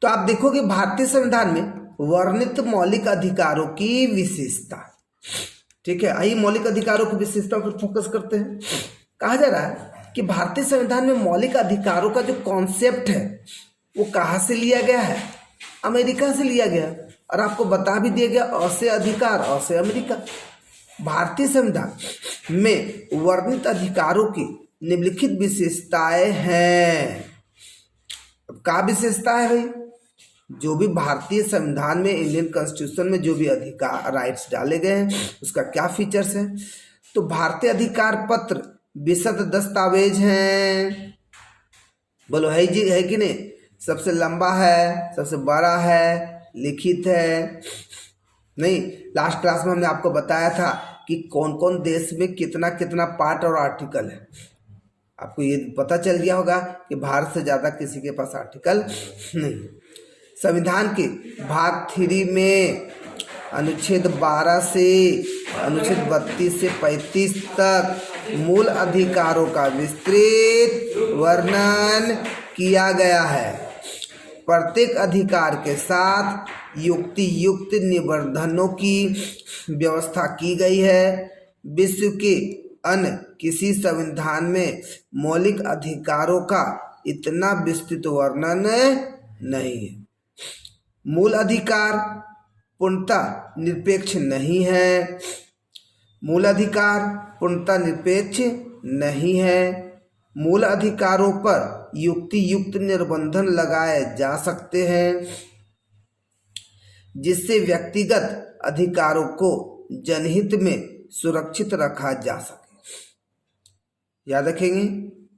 तो आप देखोगे भारतीय संविधान में वर्णित मौलिक अधिकारों की विशेषता, ठीक है, आइए मौलिक अधिकारों की विशेषता पर फोकस करते हैं। कहा जा रहा है कि भारतीय संविधान में मौलिक अधिकारों का जो कॉन्सेप्ट है वो कहाँ से लिया गया है? अमेरिका से लिया गया, और आपको बता भी दिया गया अ से अधिकार, अ से अमेरिका। भारतीय संविधान में वर्णित अधिकारों की निम्नलिखित विशेषताएं हैं। अब क्या विशेषता है भाई? जो भी भारतीय संविधान में, इंडियन कॉन्स्टिट्यूशन में जो भी अधिकार राइट्स डाले गए हैं उसका क्या फीचर्स है? तो भारतीय अधिकार पत्र विशद दस्तावेज हैं। बोलो है जी, है कि नहीं? सबसे लंबा है, सबसे बड़ा है, लिखित है। नहीं, लास्ट क्लास में हमने आपको बताया था कि कौन कौन देश में कितना कितना पार्ट और आर्टिकल है। आपको ये पता चल गया होगा कि भारत से ज़्यादा किसी के पास आर्टिकल नहीं। संविधान के भाग 3 में अनुच्छेद 12 से अनुच्छेद 32 से 35 तक मूल अधिकारों का विस्तृत वर्णन किया गया है। प्रत्येक अधिकार के साथ युक्ति युक्त निबंधनों की व्यवस्था की गई है। विश्व के अन्य किसी संविधान में मौलिक अधिकारों का इतना विस्तृत वर्णन नहीं है। मूल अधिकार पूर्णतः निरपेक्ष नहीं है। मूल अधिकार पूर्णतः निरपेक्ष नहीं है। मूल अधिकारों पर युक्ति युक्त निर्बंधन लगाए जा सकते हैं जिससे व्यक्तिगत अधिकारों को जनहित में सुरक्षित रखा जा सके। याद रखेंगे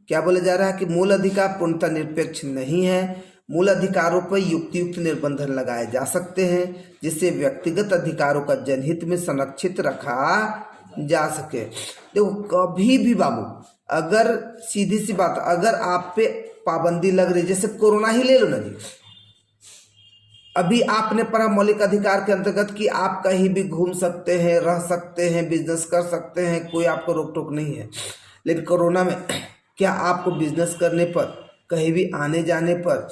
क्या बोला जा रहा है कि मूल अधिकार पूर्णतः निरपेक्ष नहीं है। मूल अधिकारों पर युक्ति युक्त निर्बंधन लगाए जा सकते हैं जिससे व्यक्तिगत अधिकारों का जनहित में संरक्षित रखा जा सके। देखो कभी भी बाबू, अगर सीधी सी बात, अगर आप पे पाबंदी लग रही, जैसे कोरोना ही ले लो ना जी, अभी आपने पढ़ा मौलिक अधिकार के अंतर्गत कि आप कहीं भी घूम सकते हैं, रह सकते हैं, बिजनेस कर सकते हैं, कोई आपको रोक टोक नहीं है। लेकिन कोरोना में क्या आपको बिजनेस करने पर, कहीं भी आने जाने पर,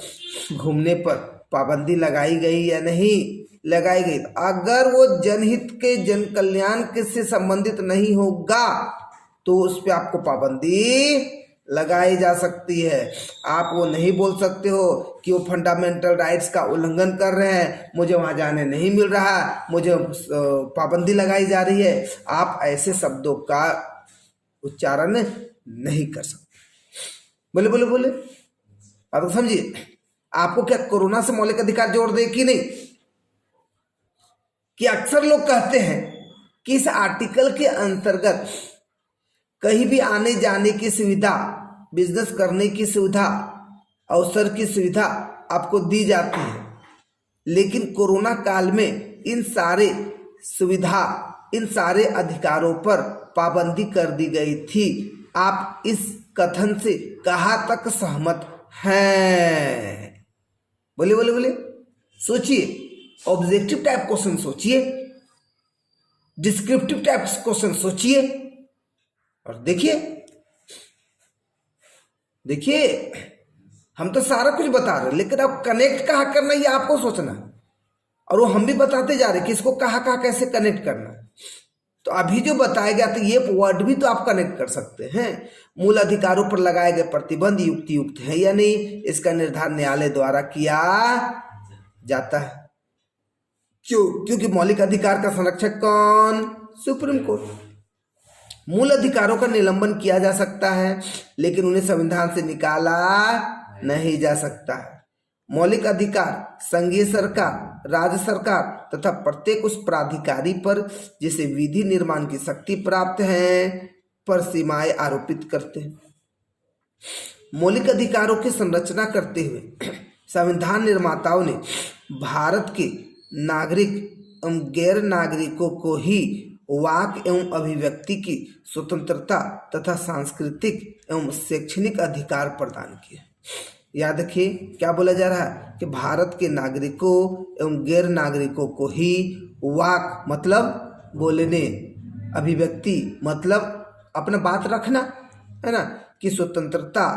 घूमने पर पाबंदी लगाई गई या नहीं लगाई गई? अगर वो जनहित के, जन कल्याण के से संबंधित नहीं होगा तो उस पर आपको पाबंदी लगाई जा सकती है। आप वो नहीं बोल सकते हो कि वो फंडामेंटल राइट्स का उल्लंघन कर रहे हैं, मुझे वहाँ जाने नहीं मिल रहा, मुझे पाबंदी लगाई जा रही है। आप ऐसे शब्दों का उच्चारण नहीं कर सकते। बोले बोले बोले, आप समझिए। आपको क्या कोरोना से मौलिक अधिकार जोड़ दे कि नहीं? कि अक्सर लोग कहते हैं कि इस आर्टिकल के अंतर्गत कहीं भी आने जाने की सुविधा, बिजनेस करने की सुविधा, अवसर की सुविधा आपको दी जाती है। लेकिन कोरोना काल में इन सारे सुविधा, इन सारे अधिकारों पर पाबंदी कर दी गई थी। आप इस कथन से कहाँ तक सहमत हैं? बोले बोले बोले, सोचिए। ऑब्जेक्टिव टाइप क्वेश्चन सोचिए, डिस्क्रिप्टिव टाइप क्वेश्चन सोचिए, और देखिए देखिए हम तो सारा कुछ बता रहे हैं, लेकिन अब कनेक्ट कहाँ करना ये आपको सोचना है। और वो हम भी बताते जा रहे हैं कि इसको कहाँ कहाँ कैसे कनेक्ट करना है। तो अभी जो बताया गया था ये वर्ड भी तो आप कनेक्ट कर सकते हैं। मूल अधिकारों पर लगाए गए प्रतिबंध युक्ति युक्त है या नहीं, इसका निर्धारण न्यायालय द्वारा किया जाता है। क्यों? क्योंकि मौलिक अधिकार का संरक्षक कौन? Supreme court. मूल अधिकारों का निलंबन किया जा सकता है लेकिन उन्हें संविधान से निकाला नहीं जा सकता है। मौलिक अधिकार संघीय सरकार, राज्य सरकार तथा प्रत्येक उस प्राधिकारी पर जिसे विधि निर्माण की शक्ति प्राप्त है पर सीमाएं आरोपित करते हैं। मौलिक अधिकारों की संरचना करते हुए संविधान निर्माताओं ने भारत के नागरिक एवं गैर नागरिकों को ही वाक एवं अभिव्यक्ति की स्वतंत्रता तथा सांस्कृतिक एवं शैक्षणिक अधिकार प्रदान किए। याद रखिए क्या बोला जा रहा है कि भारत के नागरिकों एवं गैर नागरिकों को ही वाक मतलब बोलने, अभिव्यक्ति मतलब अपना बात रखना, है ना, की स्वतंत्रता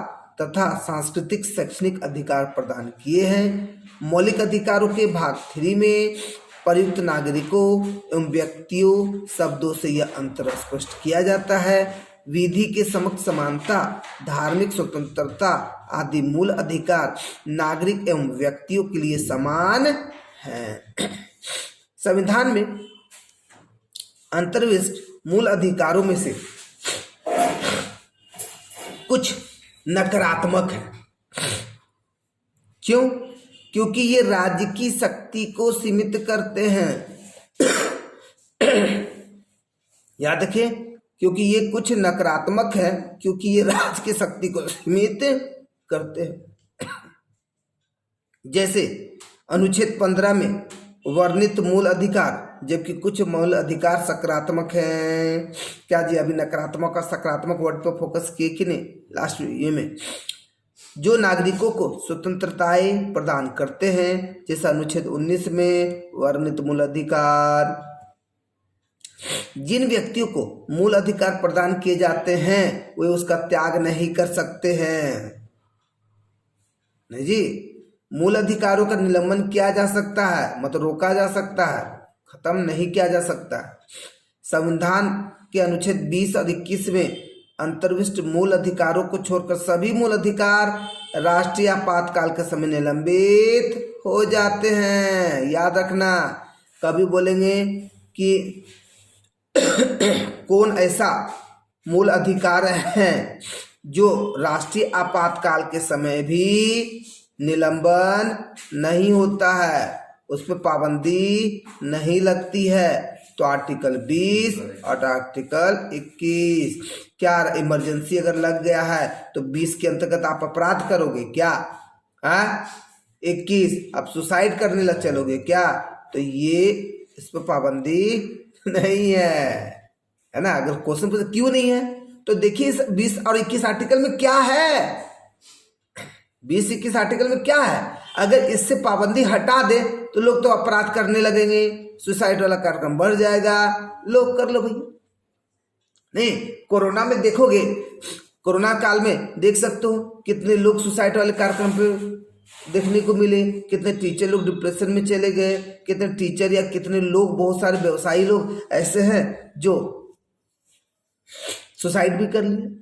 तथा सांस्कृतिक शैक्षणिक अधिकार प्रदान किए हैं। मौलिक अधिकारों के भाग 3 में प्रयुक्त नागरिकों एवं व्यक्तियों शब्दों से यह अंतर स्पष्ट किया जाता है। विधि के समक्ष समानता, धार्मिक स्वतंत्रता आदि मूल अधिकार नागरिक एवं व्यक्तियों के लिए समान हैं। संविधान में अंतर्विष्ट मूल अधिकारों में से कुछ नकारात्मक है। क्यों? क्योंकि ये राज्य की शक्ति को सीमित करते हैं। याद रखें, क्योंकि ये कुछ नकारात्मक है, क्योंकि ये राज्य की शक्ति को सीमित करते हैं। जैसे अनुच्छेद 15 में वर्णित मूल अधिकार, जबकि कुछ मूल अधिकार सकारात्मक हैं। क्या जी, अभी नकारात्मक और सकारात्मक वर्ड पर फोकस किए कि नहीं लास्ट वीडियो में, जो नागरिकों को स्वतंत्रताएं प्रदान करते हैं, जैसे अनुच्छेद 19 में वर्णित मूल अधिकार। जिन व्यक्तियों को मूल अधिकार प्रदान किए जाते हैं वे उसका त्याग नहीं कर सकते हैं। नहीं जी, मूल अधिकारों का निलंबन किया जा सकता है, मतलब रोका जा सकता है, खत्म नहीं किया जा सकता है। संविधान के अनुच्छेद 20 और 21 में अंतर्विष्ट मूल अधिकारों को छोड़कर सभी मूल अधिकार राष्ट्रीय आपातकाल के समय निलंबित हो जाते हैं। याद रखना, कभी बोलेंगे कि कौन ऐसा मूल अधिकार है जो राष्ट्रीय आपातकाल के समय भी निलंबन नहीं होता है, उस पर पाबंदी नहीं लगती है, तो आर्टिकल 20 और आर्टिकल 21। क्या इमरजेंसी अगर लग गया है तो 20 के अंतर्गत आप अपराध करोगे क्या? 21 आप सुसाइड करने लग चलोगे क्या? तो ये इस पर पाबंदी नहीं है ना। अगर क्वेश्चन पूछे क्यों नहीं है तो देखिए 20 और 21 आर्टिकल में क्या है। 20-21 आर्टिकल में क्या है? अगर इससे पाबंदी हटा दे तो लोग तो अपराध करने लगेंगे, सुसाइड वाला कार्यक्रम बढ़ जाएगा, लोग कर लो भैया। नहीं, कोरोना में देखोगे, कोरोना काल में देख सकते हो कितने लोग सुसाइड वाले कार्यक्रम पे देखने को मिले, कितने टीचर लोग डिप्रेशन में चले गए, कितने टीचर या कितने लोग, बहुत सारे व्यवसायी लोग ऐसे हैं जो सुसाइड भी कर लिए।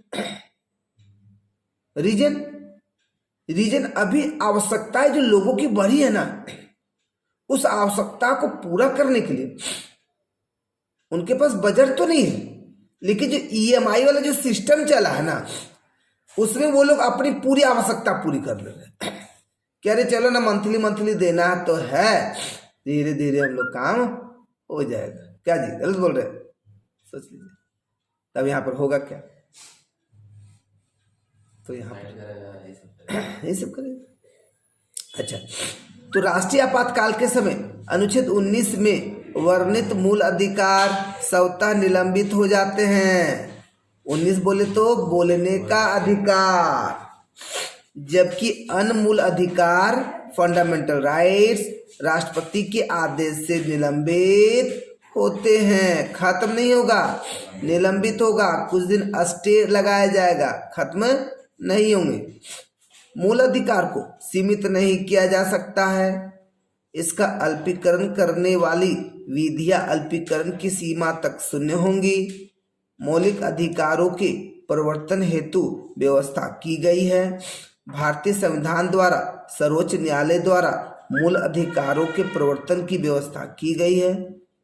रीजन अभी आवश्यकताएं जो लोगों की बढ़ी है ना, उस आवश्यकता को पूरा करने के लिए उनके पास बजट तो नहीं है, लेकिन जो EMI वाला जो सिस्टम चला है ना, उसमें वो लोग अपनी पूरी आवश्यकता पूरी कर ले रहे हैं। कह रहे चलो ना मंथली देना तो है, धीरे धीरे हम लोग काम हो जाएगा। क्या जी, गलत बोल रहे? सोच लीजिए, तब यहाँ पर होगा क्या? तो यहाँ पर ये सब करेगा। अच्छा, तो राष्ट्रीय आपातकाल के समय अनुच्छेद 19 में वर्णित मूल अधिकार स्वतः निलंबित हो जाते हैं। 19 बोले तो बोलने का अधिकार, जबकि अन्य मूल अधिकार फंडामेंटल राइट्स राष्ट्रपति के आदेश से निलंबित होते हैं। खत्म नहीं होगा, निलंबित होगा, कुछ दिन स्टे लगाया जाएगा, खत्म नहीं होंगे। मूल अधिकार को सीमित नहीं किया जा सकता है। इसका अल्पीकरण करने वाली विधियां अल्पीकरण की सीमा तक शून्य होंगी। मौलिक अधिकारों के परिवर्तन हेतु व्यवस्था की गई है। भारतीय संविधान द्वारा सर्वोच्च न्यायालय द्वारा मूल अधिकारों के परिवर्तन की व्यवस्था की गई है।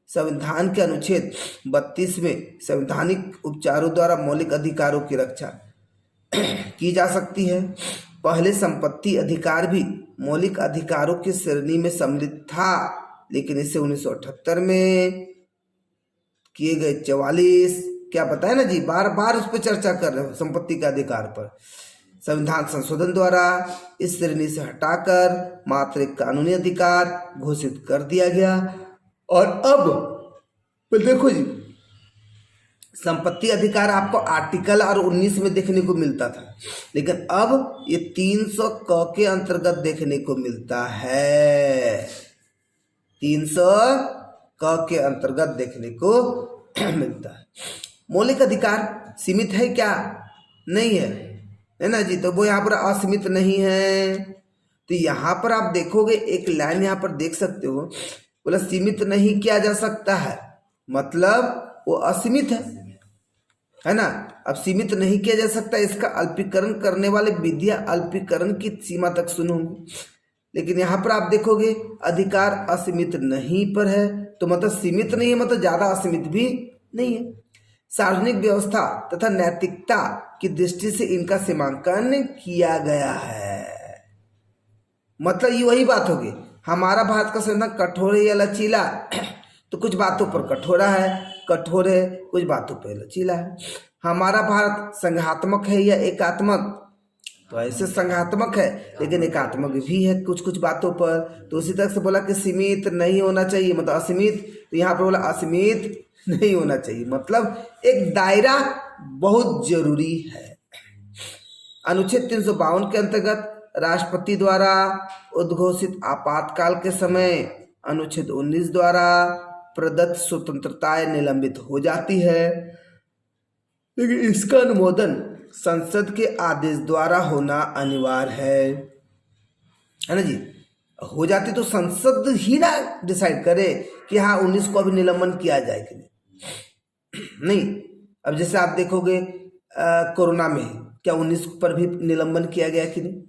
संविधान के अनुच्छेद 32 में संवैधानिक उपचारों द्वारा मौलिक अधिकारों की रक्षा की जा सकती है। पहले संपत्ति अधिकार भी मौलिक अधिकारों की श्रेणी में सम्मिलित था, लेकिन इसे 1978 में किए गए 44, क्या बताया ना जी, बार बार उस पर चर्चा कर रहे हो, संपत्ति के अधिकार पर संविधान संशोधन द्वारा इस श्रेणी से हटाकर मात्र एक कानूनी अधिकार घोषित कर दिया गया। और अब देखो जी, संपत्ति अधिकार आपको आर्टिकल और 19 में देखने को मिलता था, लेकिन अब ये 300 क के अंतर्गत देखने को मिलता है। 300 क के अंतर्गत देखने को मिलता है। मौलिक अधिकार सीमित है क्या? नहीं है। है ना जी। तो वो यहाँ पर असीमित नहीं है। तो यहाँ पर आप देखोगे एक लाइन यहाँ पर देख सकते हो, बोला सीमित नहीं किया जा सकता है, मतलब वो असीमित है ना। अब सीमित नहीं किया जा सकता, इसका अल्पीकरण करने वाले विधियां अल्पीकरण की सीमा तक सुनूंगी। लेकिन यहाँ पर आप देखोगे अधिकार असीमित नहीं पर है, तो मतलब सीमित नहीं है, मतलब ज्यादा असीमित भी नहीं है। सार्वजनिक व्यवस्था तथा नैतिकता की दृष्टि से इनका सीमांकन किया गया है। मतलब ये वही बात होगी, हमारा भारत का संविधान कठोर है या लचीला, तो कुछ बातों पर कठोरा है, कठोर है, कुछ बातों पर लचीला है। हमारा भारत संघात्मक है या एकात्मक, तो ऐसे संघात्मक है लेकिन एकात्मक भी है कुछ कुछ बातों पर। तो उसी तरह से बोला कि सीमित नहीं होना चाहिए, मतलब असीमित, तो यहाँ पर बोला असीमित नहीं होना चाहिए, मतलब एक दायरा बहुत जरूरी है। अनुच्छेद 352 के अंतर्गत राष्ट्रपति द्वारा उद्घोषित आपातकाल के समय अनुच्छेद 19 द्वारा प्रदत्त स्वतंत्रताएं निलंबित हो जाती है, लेकिन इसका अनुमोदन संसद के आदेश द्वारा होना अनिवार्य है ना जी। हो जाती तो संसद ही ना डिसाइड करे कि हाँ 19 को अभी निलंबन किया जाए कि नहीं। अब जैसे आप देखोगे कोरोना में क्या 19 पर भी निलंबन किया गया कि नहीं?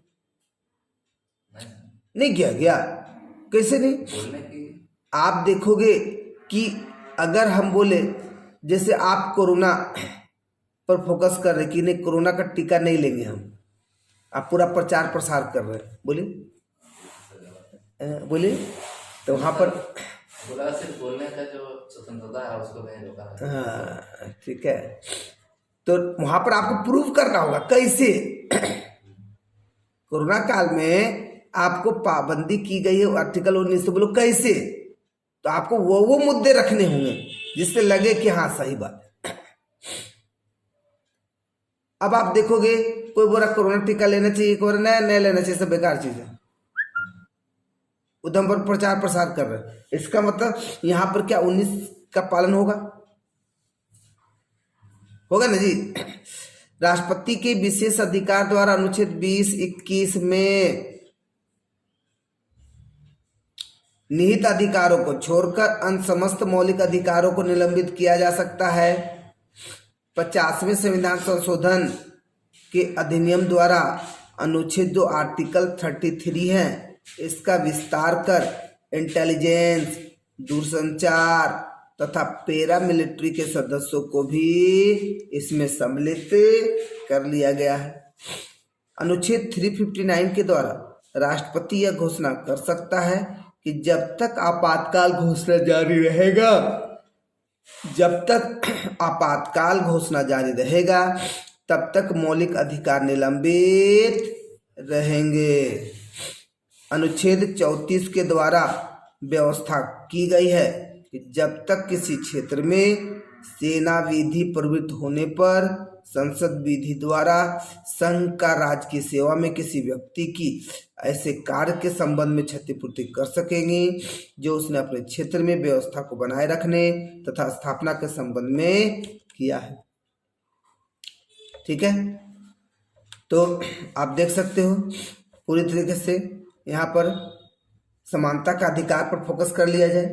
नहीं किया गया। कैसे नहीं? आप देखोगे कि अगर हम बोले जैसे आप कोरोना पर फोकस कर रहे कि नहीं कोरोना का टीका नहीं लेंगे हम, आप पूरा प्रचार प्रसार कर रहे हैं, बोलिए तो वहां पर बोला सिर्फ बोलने का जो स्वतंत्रता है उसको नहीं रोका। हाँ ठीक है, तो वहां पर आपको प्रूव करना होगा कैसे। कोरोना काल में आपको पाबंदी की गई है आर्टिकल 19 से, बोलो कैसे, तो आपको वो मुद्दे रखने होंगे जिससे लगे कि हाँ सही बात है। अब आप देखोगे कोई बोला कोरोना टीका लेना चाहिए, कोई नहीं लेना चाहिए, सब बेकार चीज है, उधम पर प्रचार प्रसार कर रहे हैं। इसका मतलब यहां पर क्या 19 का पालन होगा ना जी। राष्ट्रपति के विशेष अधिकार द्वारा अनुच्छेद 20-21 में निहित अधिकारों को छोड़कर अन्य समस्त मौलिक अधिकारों को निलंबित किया जा सकता है। 50वें संविधान संशोधन के अधिनियम द्वारा अनुच्छेद 2 आर्टिकल 33 है, इसका विस्तार कर इंटेलिजेंस, दूरसंचार तथा पैरामिलिट्री के सदस्यों को भी इसमें सम्मिलित कर लिया गया है। अनुच्छेद 359 के द्वारा राष्ट्रपति यह घोषणा कर सकता है कि जब तक आपातकाल घोषणा जारी रहेगा, तब तक मौलिक अधिकार निलंबित रहेंगे। अनुच्छेद 34 के द्वारा व्यवस्था की गई है कि जब तक किसी क्षेत्र में सेना विधि प्रवृत्त होने पर संसद विधि द्वारा संघ का राज्य की सेवा में किसी व्यक्ति की ऐसे कार्य के संबंध में क्षतिपूर्ति कर सकेंगी जो उसने अपने क्षेत्र में व्यवस्था को बनाए रखने तथा स्थापना के संबंध में किया है। ठीक है, तो आप देख सकते हो पूरी तरीके से यहाँ पर समानता का अधिकार पर फोकस कर लिया जाए।